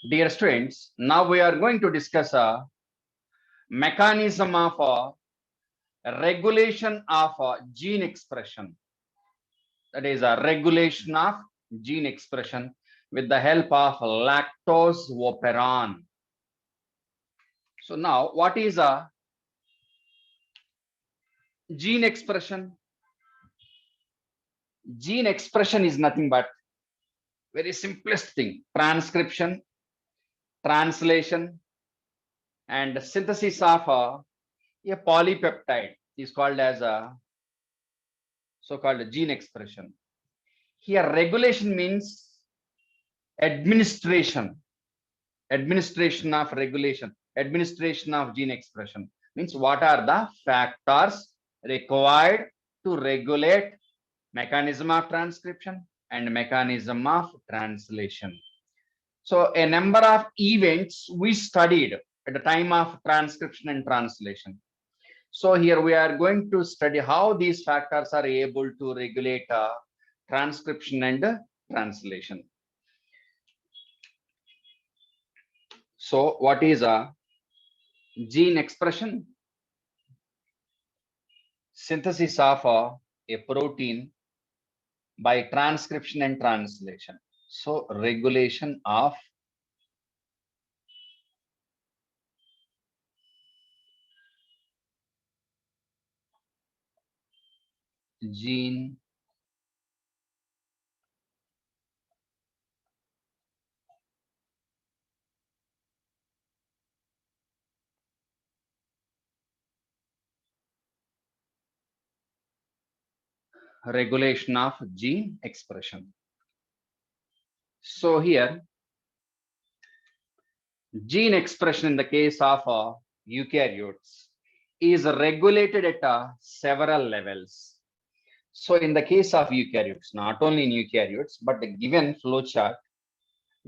Dear students, now we are going to discuss a mechanism of regulation of gene expression. That is a regulation of gene expression with the help of lactose operon. So now, what is a gene expression? Gene expression is nothing but very simplest thing: transcription, translation, and synthesis of a polypeptide is called as a so-called gene expression. Here, regulation means administration, administration of regulation, administration of gene expression means what are the factors required to regulate mechanism of transcription and mechanism of translation. So a number of events we studied at the time of transcription and translation. So here we are going to study how these factors are able to regulate transcription and translation. So what is a gene expression? Synthesis of a protein by transcription and translation. So regulation of gene regulation of gene expression. So here gene expression in the case of eukaryotes is regulated at several levels. So in the case of eukaryotes, not only in eukaryotes, but the given flowchart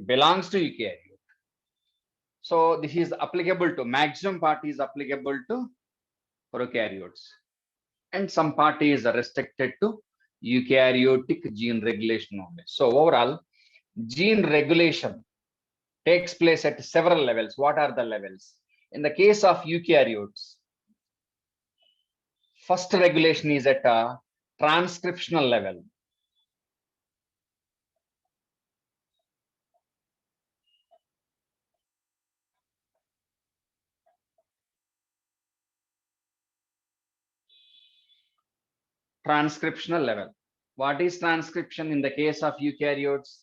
belongs to eukaryote. So this is applicable to maximum part is applicable to prokaryotes, and some part is restricted to eukaryotic gene regulation only. So overall, gene regulation takes place at several levels. What are the levels? In the case of eukaryotes, first regulation is at a transcriptional level. Transcriptional level. What is transcription in the case of eukaryotes?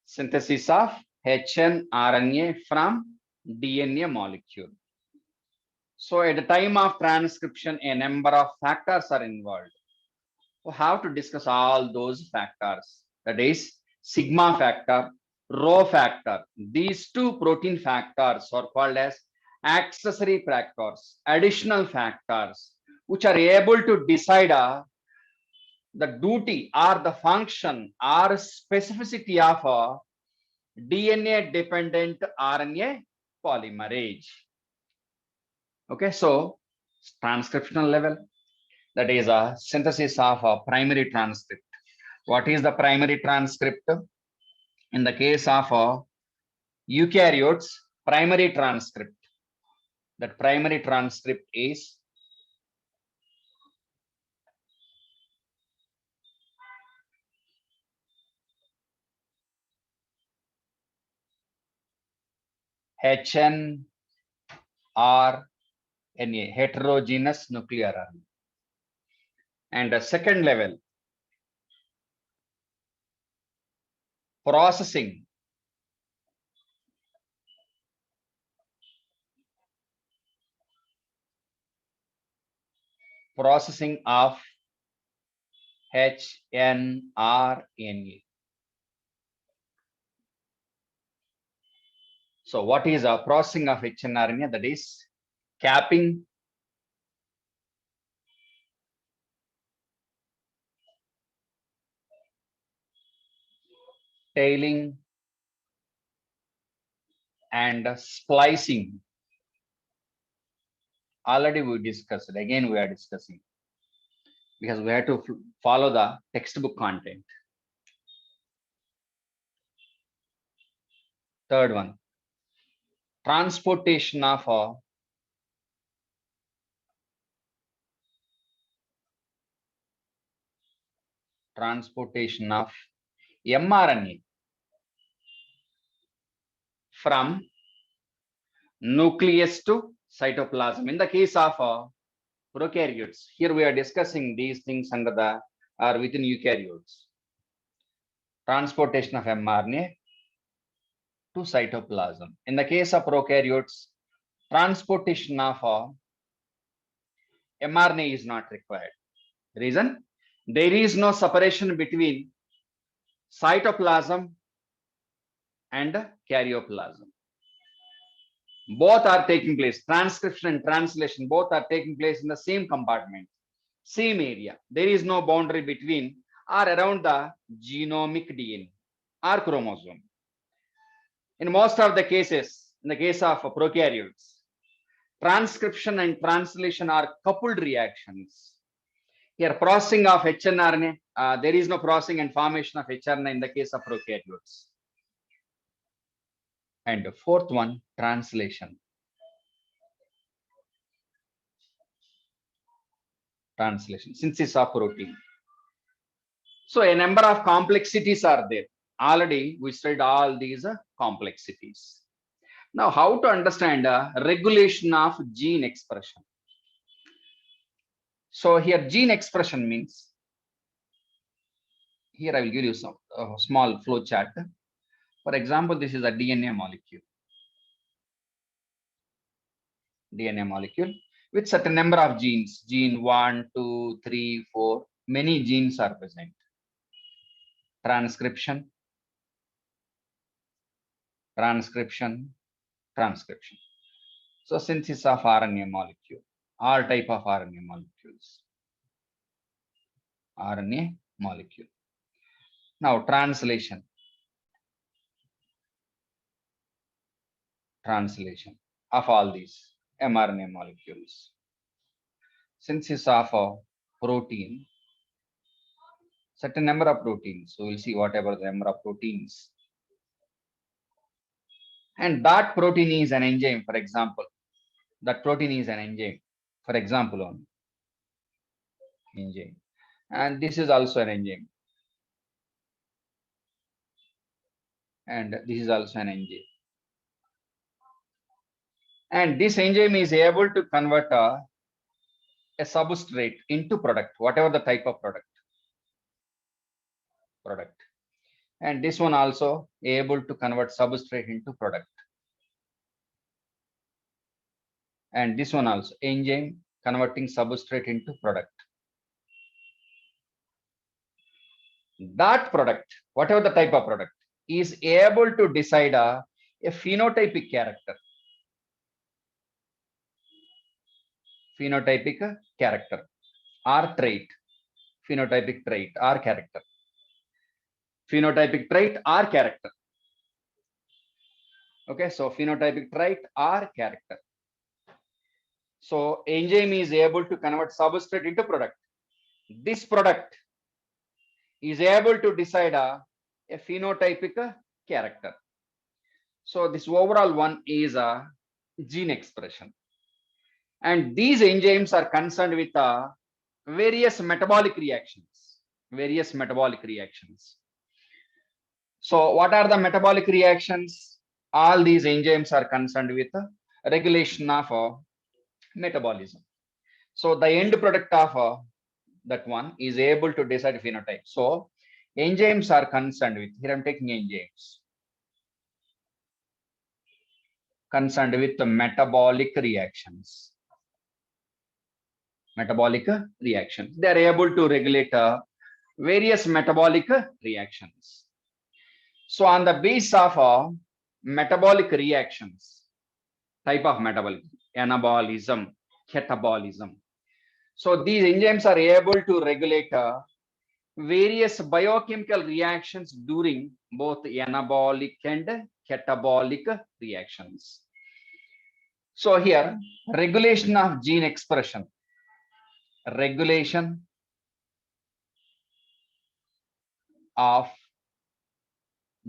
Synthesis of hnRNA from DNA molecule. So at the time of transcription, a number of factors are involved. We have to discuss all those factors. That is sigma factor, rho factor. These two protein factors are called as accessory factors, additional factors, which are able to decide the duty or the function or specificity of a DNA dependent RNA polymerase. Okay, so transcriptional level, that is a synthesis of a primary transcript. What is the primary transcript? In the case of eukaryotes, primary transcript, that primary transcript is HNRNA, heterogeneous nuclear RNA. And the second level, processing, processing of HNRNA. So what is a processing of HNRNA? That is capping, tailing, and splicing. Already we discussed, again we are discussing, because we have to follow the textbook content. Third one, transportation of mRNA from nucleus to cytoplasm. In the case of prokaryotes, here we are discussing these things under the or within eukaryotes. Transportation of mRNA to cytoplasm. In the case of prokaryotes, transportation of mRNA is not required. Reason? There is no separation between cytoplasm and karyoplasm. Both are taking place. Transcription and translation both are taking place in the same compartment, same area. There is no boundary between or around the genomic DNA or chromosome. In most of the cases, in the case of prokaryotes, transcription and translation are coupled reactions. Here, processing of hnRNA, there is no processing and formation of hnRNA in the case of prokaryotes. And the fourth one, translation. Translation, synthesis of protein. So a number of complexities are there. Already we studied all these complexities. Now, how to understand regulation of gene expression? So here gene expression means, here I will give you some small flow chart. For example, this is a DNA molecule. DNA molecule with certain number of genes, gene 1, 2, 3, 4, many genes are present. Transcription, transcription, transcription. So synthesis of RNA molecule, all type of RNA molecules. RNA molecule. Now translation. Translation of all these mRNA molecules. Synthesis of a protein, certain number of proteins. So we'll see whatever the number of proteins. And that protein is an enzyme, for example. That protein is an enzyme, for example, on enzyme. And this is also an enzyme. And this is also an enzyme. And this enzyme is able to convert a substrate into product, whatever the type of product. And this one also able to convert substrate into product. And this one also enzyme converting substrate into product. That product, whatever the type of product, is able to decide a phenotypic character. Phenotypic character or trait. Phenotypic trait or character. Phenotypic trait or character. Okay, so phenotypic trait or character. So enzyme is able to convert substrate into product. This product is able to decide a phenotypic character. So this overall one is a gene expression. And these enzymes are concerned with various metabolic reactions. Various metabolic reactions. So what are the metabolic reactions? All these enzymes are concerned with regulation of metabolism. So the end product of that one is able to decide phenotype. So enzymes are concerned with, here I'm taking enzymes, concerned with the metabolic reactions. Metabolic reactions. They are able to regulate various metabolic reactions. So on the basis of metabolic reactions, type of metabolism, anabolism, catabolism. So these enzymes are able to regulate various biochemical reactions during both anabolic and catabolic reactions. So here, regulation of gene expression. Regulation of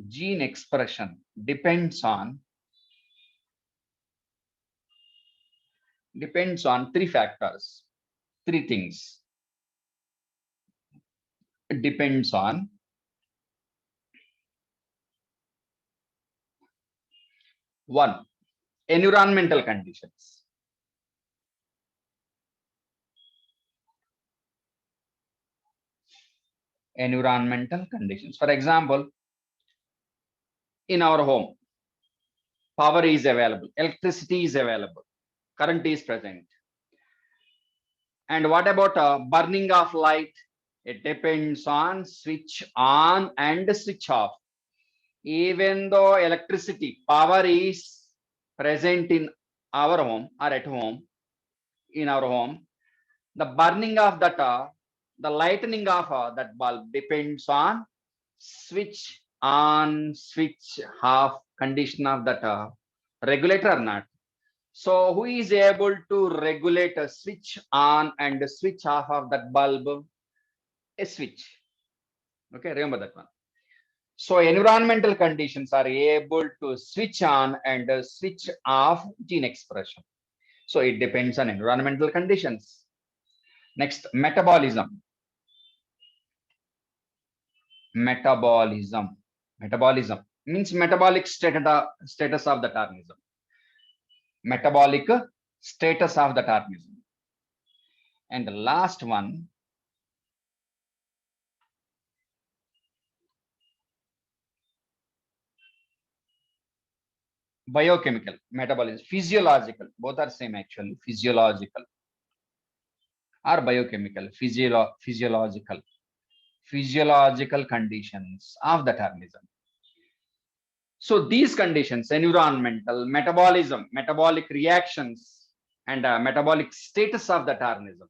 gene expression depends on depends on three factors, three things. It depends on one, environmental conditions. Environmental conditions. For example, in our home, power is available, electricity is available, current is present. And what about burning of light? It depends on switch on and switch off. Even though electricity, power is present in our home or at home, in our home, the burning of that, the lightening of that bulb depends on switch on, switch off condition of that regulator or not. So who is able to regulate a switch on and switch off of that bulb? A switch. Okay, remember that one. So environmental conditions are able to switch on and switch off gene expression. So it depends on environmental conditions. Next, metabolism. Metabolism. Metabolism means metabolic status of the organism. Metabolic status of the organism. And the last one, biochemical, metabolism, physiological, both are same actually, physiological or biochemical, physiological conditions of the organism. So these conditions, environmental, metabolism, metabolic reactions, and metabolic status of the organism,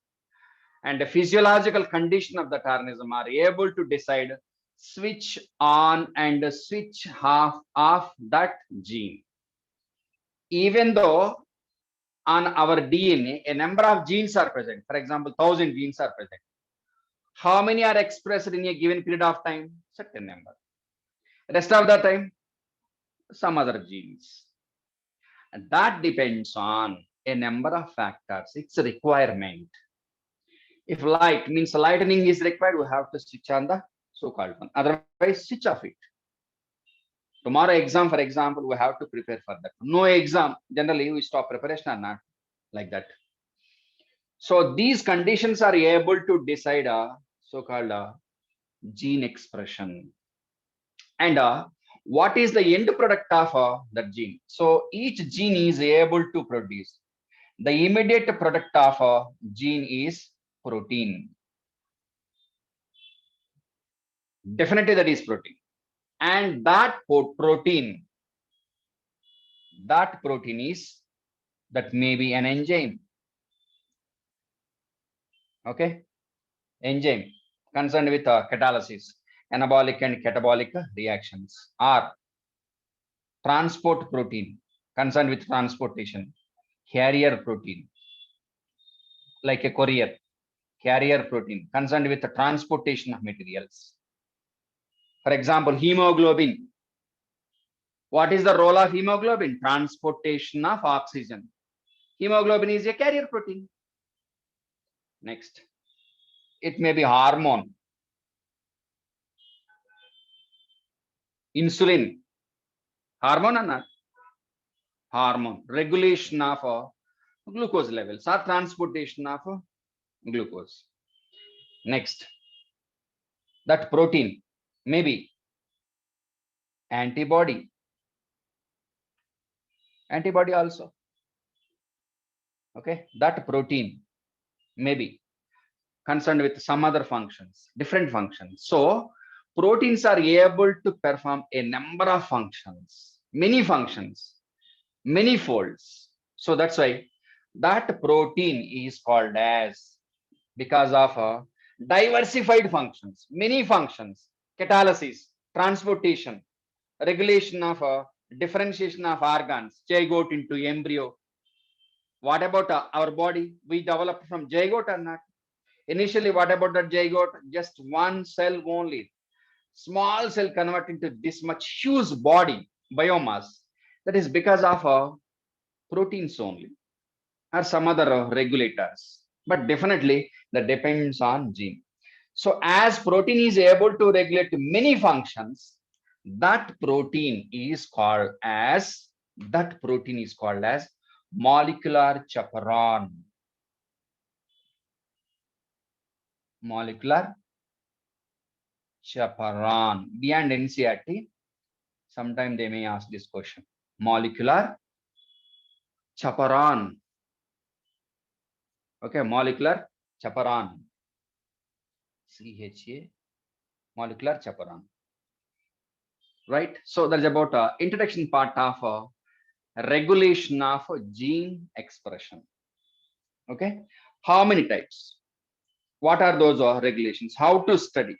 and the physiological condition of the organism are able to decide switch on and switch off of that gene. Even though on our DNA, a number of genes are present. For example, 1,000 genes are present. How many are expressed in a given period of time? Certain number. Rest of the time, some other genes. And that depends on a number of factors. It's a requirement. If light means lightning is required, we have to switch on the so-called one. Otherwise, switch off it. Tomorrow exam, for example, we have to prepare for that. No exam, generally we stop preparation or not like that. So these conditions are able to decide a so-called gene expression. And what is the end product of that gene? So each gene is able to produce. The immediate product of a gene is protein. Definitely that is protein. And that protein is, that may be an enzyme. Okay, enzyme concerned with catalysis, anabolic and catabolic reactions, or transport protein concerned with transportation, carrier protein like a courier, carrier protein concerned with the transportation of materials. For example, hemoglobin. What is the role of hemoglobin? Transportation of oxygen. Hemoglobin is a carrier protein. Next, it may be hormone. Insulin, hormone or not? Hormone, regulation of glucose levels or transportation of glucose. Next, that protein may be antibody. Antibody also. Okay, that protein may be concerned with some other functions, different functions. So proteins are able to perform a number of functions, many functions, many folds. So that's why that protein is called as, because of diversified functions, many functions, catalysis, transportation, regulation of differentiation of organs, zygote into embryo. What about our body? We developed from zygote or not? Initially, what about that zygote? Just one cell only. Small cell convert into this much huge body, biomass. That is because of proteins only. or some other regulators, but definitely that depends on gene. So as protein is able to regulate many functions, that protein is called as molecular chaperone. Molecular chaperone. Beyond NCERT, sometime they may ask this question. Molecular chaperone. Okay, molecular chaperone. CHA, molecular chaperone. Right. So that's about introduction part of regulation of gene expression. Okay. How many types? What are those regulations? How to study?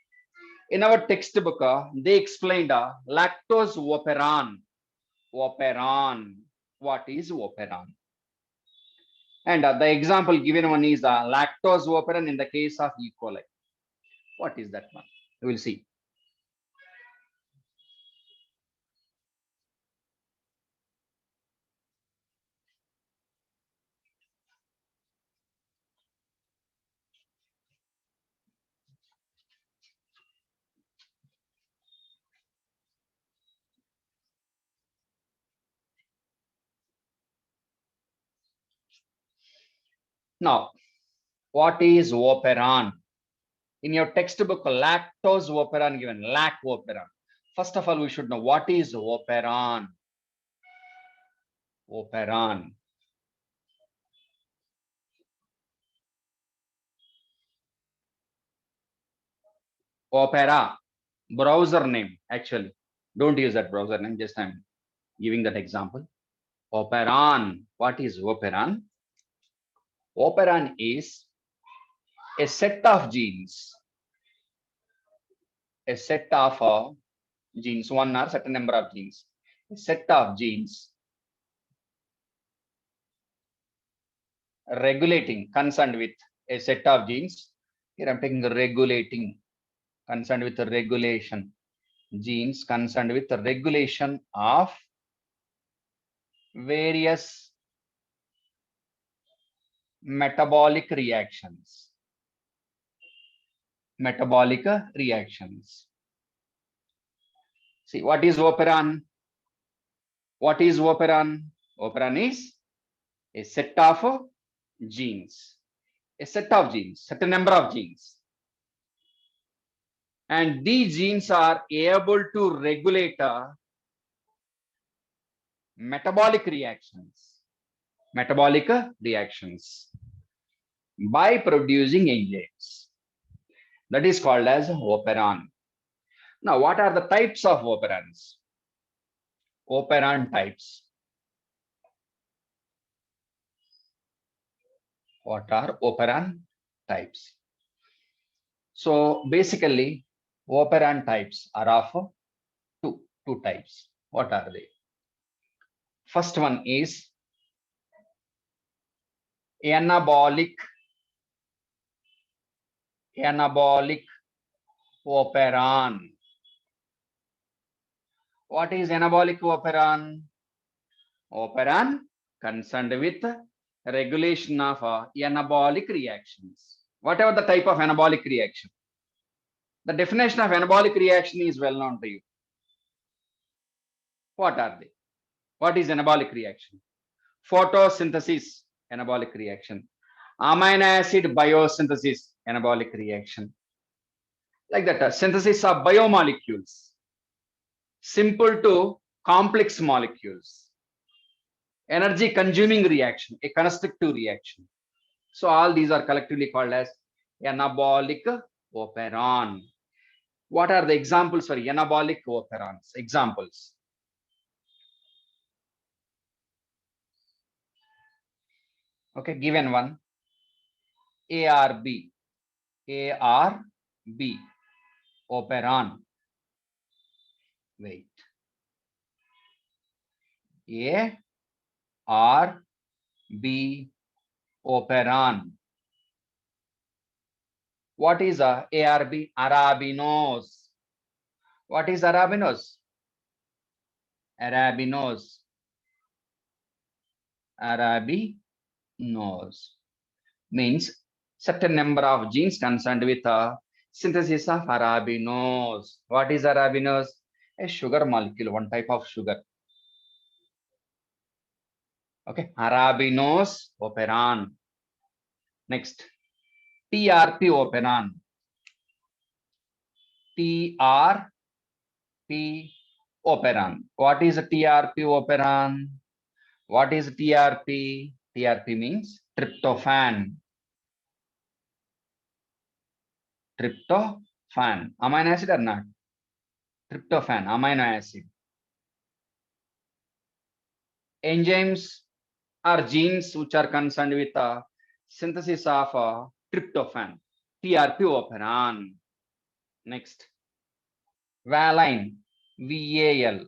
In our textbook, they explained lactose operon. Operon. What is operon? And the example given one is lactose operon in the case of E. coli. What is that one? We will see. Now, what is operon? In your textbook, lactose operon given, lac operon. First of all, we should know what is operon. Operon. Opera, browser name actually. Don't use that browser name, just I'm giving that example. Operon. What is operon? Operon is a set of genes. A set of genes, one or certain number of genes. A set of genes regulating, concerned with a set of genes. Here I'm taking regulating, concerned with the regulation. Genes concerned with the regulation of various metabolic reactions. Metabolic reactions. See, what is operon? What is operon? Operon is a set of genes. A set of genes, certain number of genes. And these genes are able to regulate metabolic reactions. Metabolic reactions by producing enzymes. That is called as operon. Now, what are the types of operons? Operon types. What are operon types? So basically, operon types are of two types. What are they? First one is anabolic operon. What is anabolic operon? Operon concerned with regulation of anabolic reactions. Whatever the type of anabolic reaction. The definition of anabolic reaction is well known to you. What are they? What is anabolic reaction? Photosynthesis, anabolic reaction. Amino acid biosynthesis, anabolic reaction. Like that, synthesis of biomolecules. Simple to complex molecules. Energy consuming reaction, a constructive reaction. So all these are collectively called as anabolic operon. What are the examples for anabolic operons? Examples. Okay, given one. ARB. ARB. Operon. Wait. ARB. Operon. What is ARB? Arabinose. What is arabinose? Arabinose. Arabinose. Arabinose means certain number of genes concerned with synthesis of arabinose. What is arabinose? A sugar molecule, one type of sugar. Okay, arabinose operon. Next, TRP operon. TRP operon. What is a TRP operon? What is TRP? TRP means tryptophan. Tryptophan. Amino acid or not? Tryptophan, amino acid. Enzymes are genes which are concerned with synthesis of tryptophan. TRP operon. Next, valine. VAL.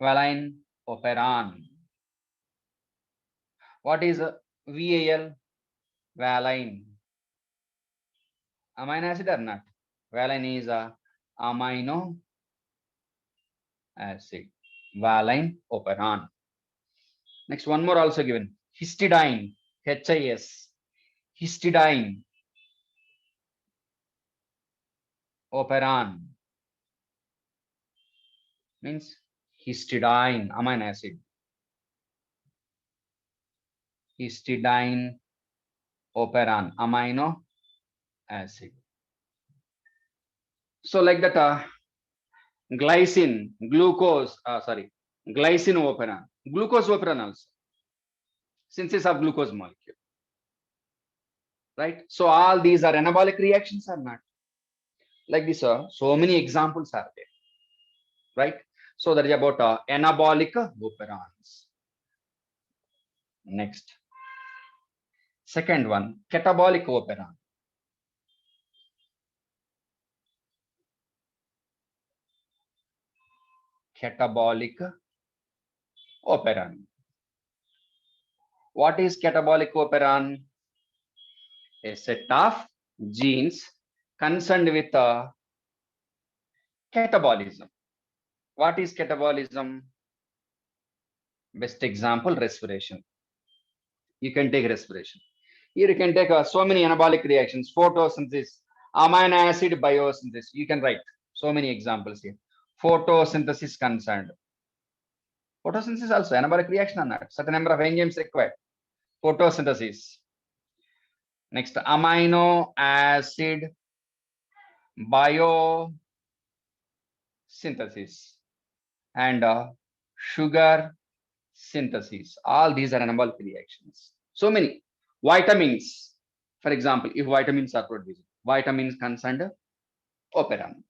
Valine operon. What is VAL? Valine. Amino acid or not? Valine is a amino acid. Valine operon. Next, one more also given. Histidine. HIS. Histidine. Operon. Means histidine. Amino acid. Histidine operon. Amino acid. So like that, glycine, glucose, glycine operon. Glucose operon also. Synthesis of glucose molecule. Right? So all these are anabolic reactions or not? Like this, so many examples are there. Right? So that is about anabolic operons. Next. Second one, catabolic operon. Catabolic operon. What is catabolic operon? A set of genes concerned with catabolism. What is catabolism? Best example, respiration. You can take respiration. Here you can take so many anabolic reactions, photosynthesis, amino acid biosynthesis. You can write so many examples here. Photosynthesis concerned. Photosynthesis also anabolic reaction or not? Certain number of enzymes required. Photosynthesis. Next, amino acid biosynthesis and sugar synthesis. All these are anabolic reactions. So many. Vitamins, for example, if vitamins are produced, vitamins concerned operon.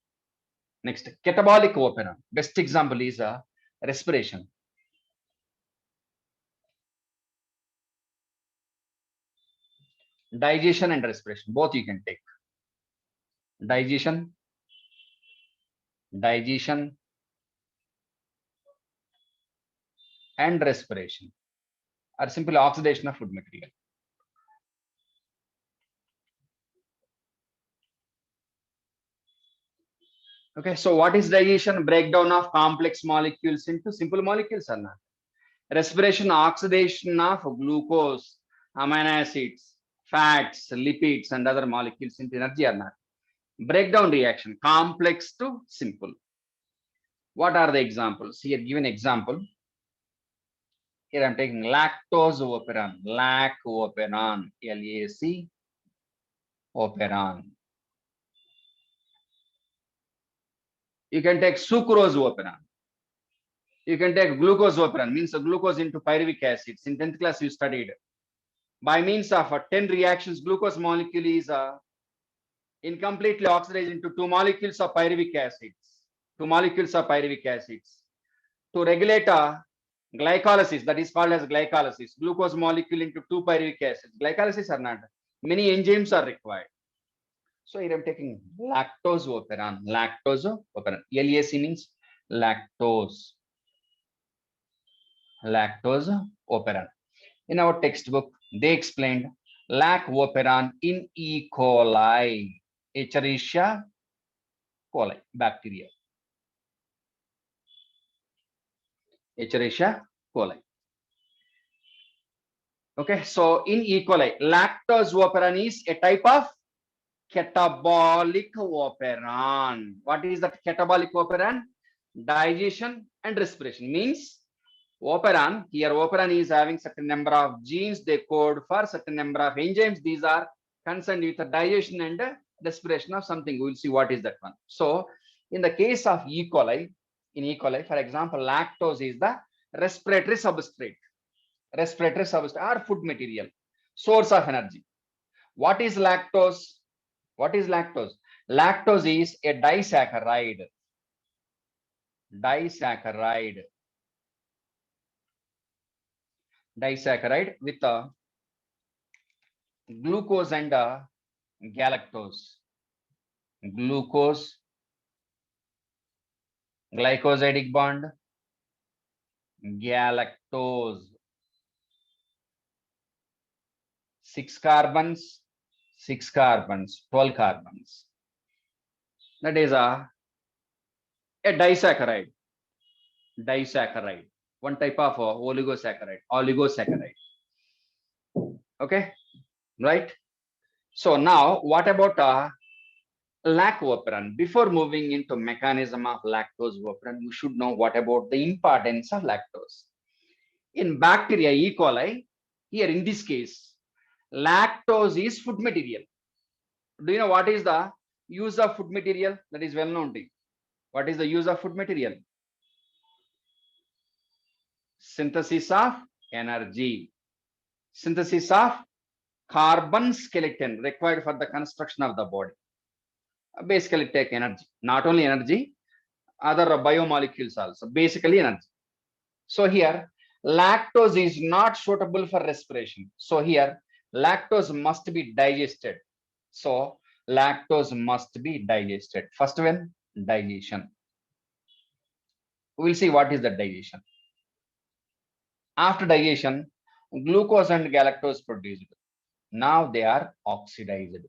Next, catabolic operon. Best example is respiration. Digestion and respiration, both you can take. Digestion and respiration are simply oxidation of food material. Okay, so what is digestion? Breakdown of complex molecules into simple molecules or not? Respiration, oxidation of glucose, amino acids, fats, lipids, and other molecules into energy or not? Breakdown reaction, complex to simple. What are the examples? Here, given example. Here I'm taking lactose operon, LAC operon, LAC operon. You can take sucrose operon. You can take glucose operon, means glucose into pyruvic acid. In 10th class, you studied. By means of 10 reactions, glucose molecule is incompletely oxidized into 2 molecules of pyruvic acids. 2 molecules of pyruvic acids. To regulate glycolysis, that is called as glycolysis, glucose molecule into 2 pyruvic acids. Glycolysis or not, many enzymes are required. So here I'm taking lactose operon. Lactose operon. LAC means lactose. Lactose operon. In our textbook, they explained lac operon in E. coli, Escherichia coli bacteria. Escherichia coli. Okay, so in E. coli, lactose operon is a type of catabolic operon. What is that catabolic operon? Digestion and respiration. Means operon, here operon is having certain number of genes, they code for certain number of enzymes. These are concerned with the digestion and respiration of something. We'll see what is that one. So in the case of E. coli, in E. coli, for example, lactose is the respiratory substrate or food material, source of energy. What is lactose? What is lactose? Lactose is a disaccharide. Disaccharide. Disaccharide with glucose and galactose. Glucose, glycosidic bond, galactose. 6 carbons, 6 carbons, 12 carbons. That is a disaccharide. Disaccharide. One type of oligosaccharide. Oligosaccharide. Okay, right? So now what about lac operon? Before moving into mechanism of lactose operon, you should know what about the importance of lactose. In bacteria E. coli, here in this case, lactose is food material. Do you know what is the use of food material? That is well known to you. What is the use of food material? Synthesis of energy. Synthesis of carbon skeleton required for the construction of the body. Basically take energy, not only energy, other biomolecules also, basically energy. So here lactose is not suitable for respiration. So here lactose must be digested. So lactose must be digested. First one, digestion. We'll see what is the digestion. After digestion, glucose and galactose produced. Now they are oxidized.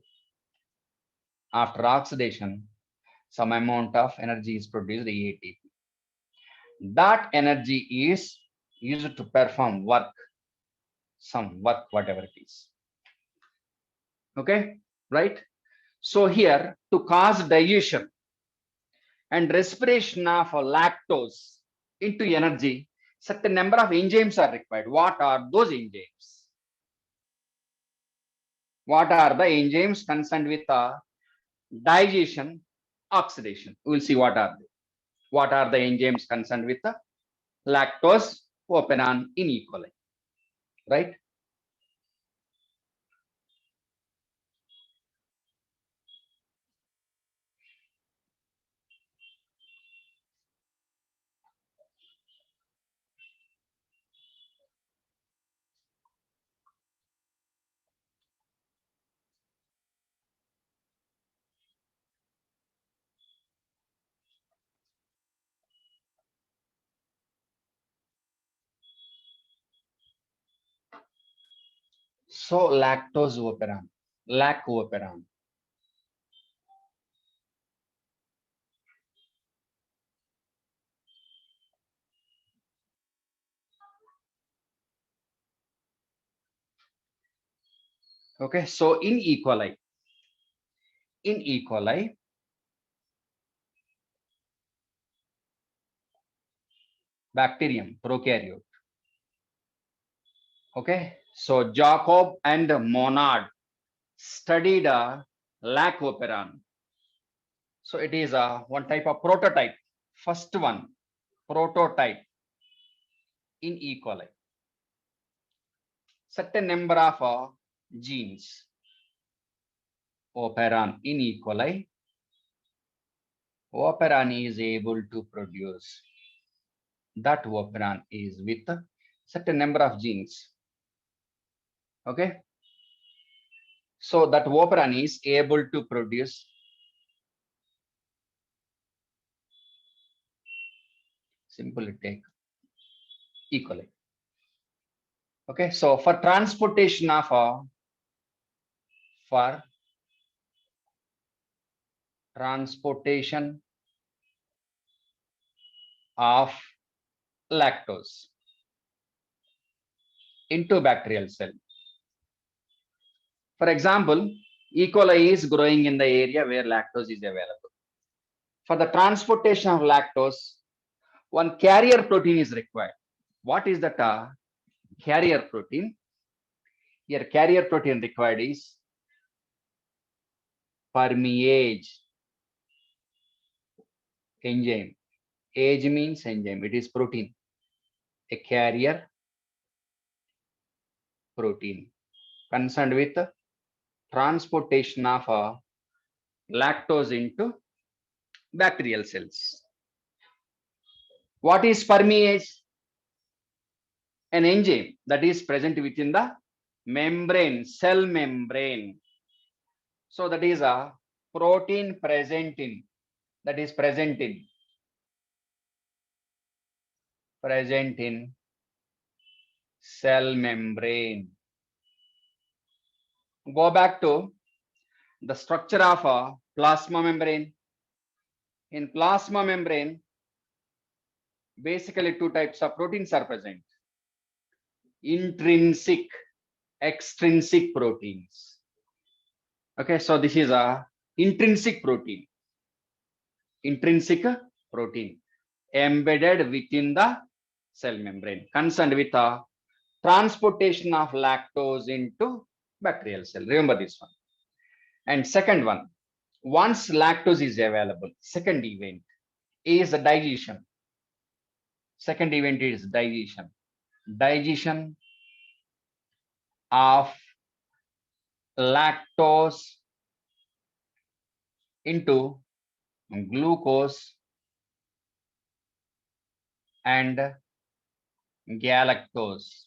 After oxidation, some amount of energy is produced, ATP. That energy is used to perform work, some work, whatever it is. Okay, right? So here to cause digestion and respiration of lactose into energy, certain number of enzymes are required. What are those enzymes? What are the enzymes concerned with digestion, oxidation? We'll see what are they. What are the enzymes concerned with lactose operon in E. coli, right? So lactose operon, lac operon. Okay, so in E. coli, bacterium, prokaryote. Okay, so Jacob and Monod studied lac operon. So it is one type of prototype. First one, prototype in E. coli. Certain number of genes operon in E. coli. Operon is able to produce. That operon is with certain number of genes. Okay. So that operon is able to produce simply take E. coli. Okay. So for transportation of for transportation of lactose. into bacterial cell. For example, E. coli is growing in the area where lactose is available. For the transportation of lactose, one carrier protein is required. What is that carrier protein? Here, carrier protein required is permease enzyme. Age means enzyme. It is protein. A carrier protein concerned with transportation of lactose into bacterial cells. What is permease? An enzyme that is present within the membrane, cell membrane. So that is a protein present in cell membrane. Go back to the structure of a plasma membrane. In plasma membrane, basically two types of proteins are present: intrinsic, extrinsic proteins. Okay, so this is a intrinsic protein embedded within the cell membrane, concerned with the transportation of lactose into bacterial cell. Remember this one. And second one, once lactose is available, second event is digestion. Second event is digestion. Digestion of lactose into glucose and galactose.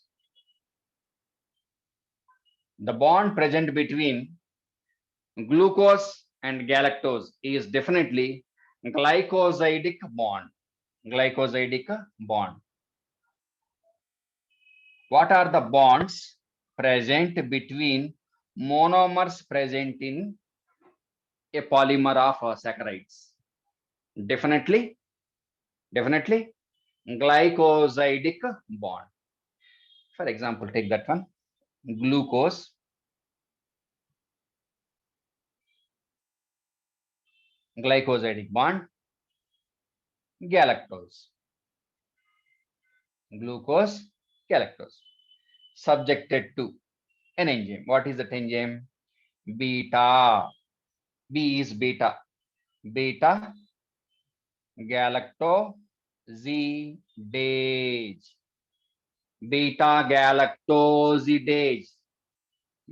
The bond present between glucose and galactose is definitely glycosidic bond. What are the bonds present between monomers present in a polymer of saccharides? Definitely glycosidic bond. For example, take that one, glucose, glycosidic bond, galactose, glucose, galactose, subjected to an enzyme. What is that enzyme? Beta. B is beta. Beta galactosidase. Beta galactosidase.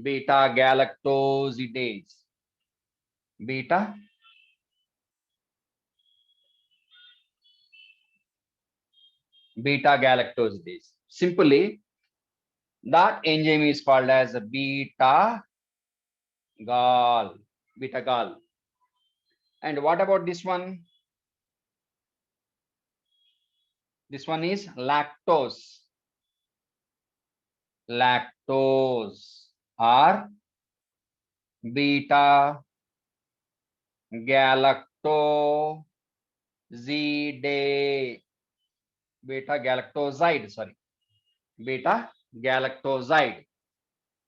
Beta galactosidase. Beta galactosidase. Simply, that enzyme is called as beta gal. Beta gal. And what about this one? This one is lactose. Lactose or beta galactosidase. Beta galactoside, sorry. Beta galactoside.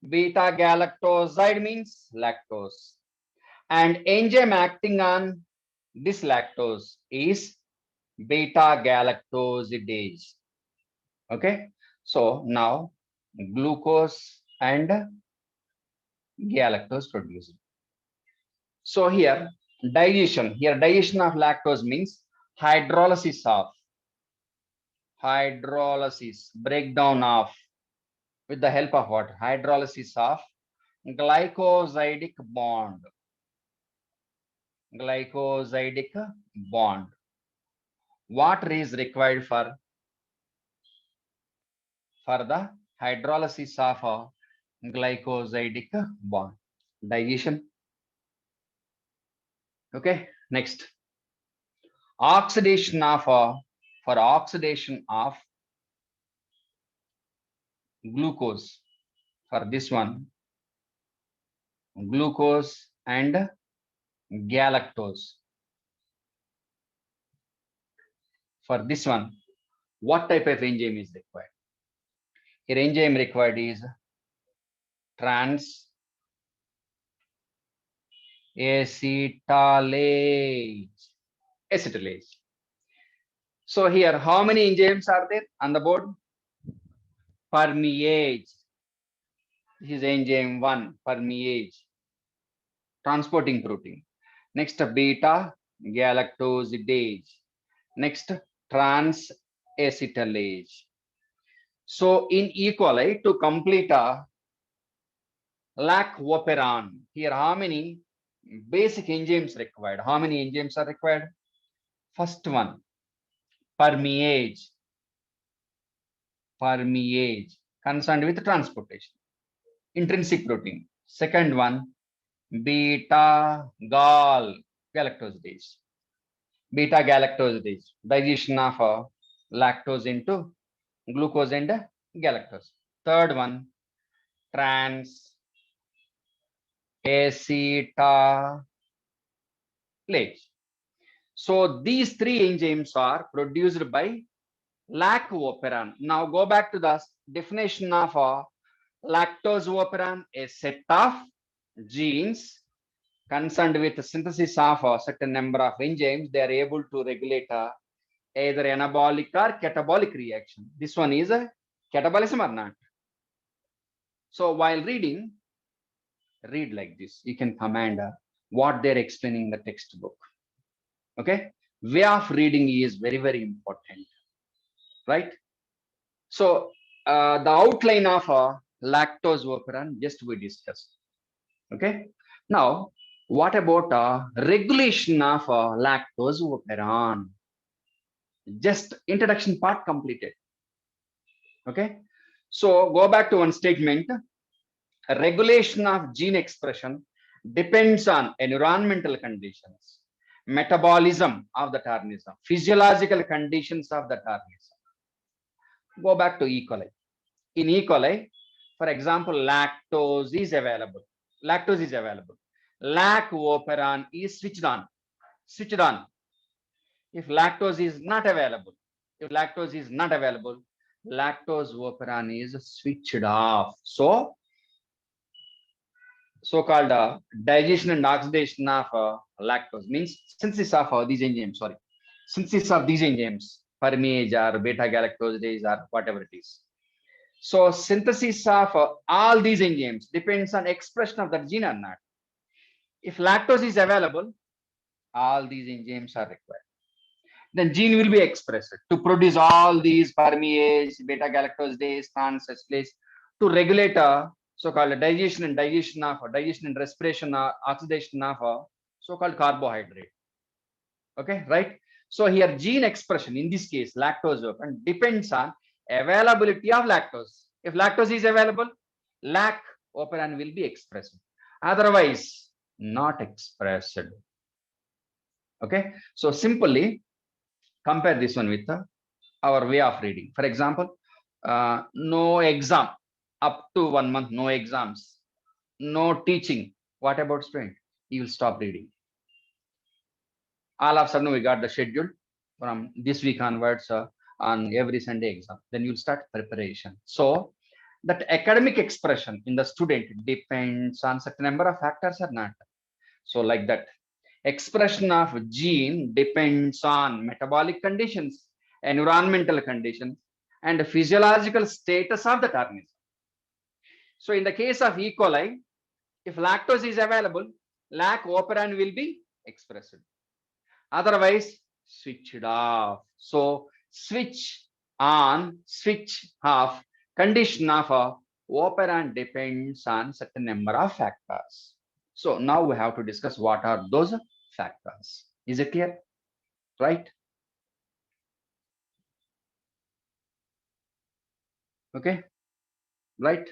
Beta galactoside means lactose. And enzyme acting on this lactose is beta galactosidase. Okay, so now glucose and galactose produced. So here digestion of lactose means hydrolysis, breakdown of, with the help of what? Hydrolysis of glycosidic bond. Water is required for the hydrolysis of a glycosidic bond. Digestion. Okay, next. Oxidation of for oxidation of glucose. For this one, glucose and galactose. For this one, what type of enzyme is required? Here enzyme required is trans acetylase. Acetylase. So here, how many enzymes are there on the board? Permease. This is enzyme 1, permease, transporting protein. Next, beta galactosidase. Next, trans acetylase. So in E. coli, to complete a lactoferrin, here how many basic enzymes required? How many enzymes are required? First one, permease. Permease, concerned with transportation. Intrinsic protein. Second one, beta galactosidase. Beta galactosidase, digestion of lactose into glucose and galactose. Third one, trans acetylase. So these three enzymes are produced by lactoferrin. Now go back to the definition of lactoferrin, a set of genes concerned with the synthesis of a certain number of enzymes. They are able to regulate either anabolic or catabolic reaction. This one is a catabolism or not. So while reading, read like this. You can command what they're explaining in the textbook. Okay, way of reading is very, very important, right? So the outline of lactoferrin just we discussed. Okay, now what about regulation of lactoferrin? Just introduction part completed. Okay, so go back to one statement. Regulation of gene expression depends on environmental conditions, metabolism of the organism, physiological conditions of the organism. Go back to E. coli. In E. coli, for example, lactose is available. Lactose is available. Lactoferrin is switched on. Switched on. If lactose is not available, lactoferrin is switched off. So, so-called digestion and oxidation of lactose means synthesis of these enzymes. Sorry, synthesis of these enzymes, permease or beta galactosidase or whatever it is. So synthesis of all these enzymes depends on expression of that gene or not. If lactose is available, all these enzymes are required. Then gene will be expressed to produce all these permease, beta galactosidase, trans acetylase to regulate so-called digestion and respiration, oxidation of so-called carbohydrate. Okay, right? So here gene expression, in this case lactoferrin, depends on availability of lactose. If lactose is available, lactoferrin will be expressed. Otherwise, not expressed. Okay, so simply compare this one with our way of reading. For example, no exam up to 1 month, no exams, no teaching. What about student? You will stop reading. All of a sudden, we got the schedule from this week onwards on every Sunday exam. Then you'll start preparation. So that academic expression in the student depends on certain number of factors or not. So like that, expression of gene depends on metabolic conditions, environmental conditions, and the physiological status of the organism. So in the case of E. coli, if lactose is available, lactoferrin will be expressed. Otherwise, switched off. So switch on, switch off condition of operand depends on certain number of factors. So now we have to discuss what are those factors. Is it clear? Right? Okay. Right.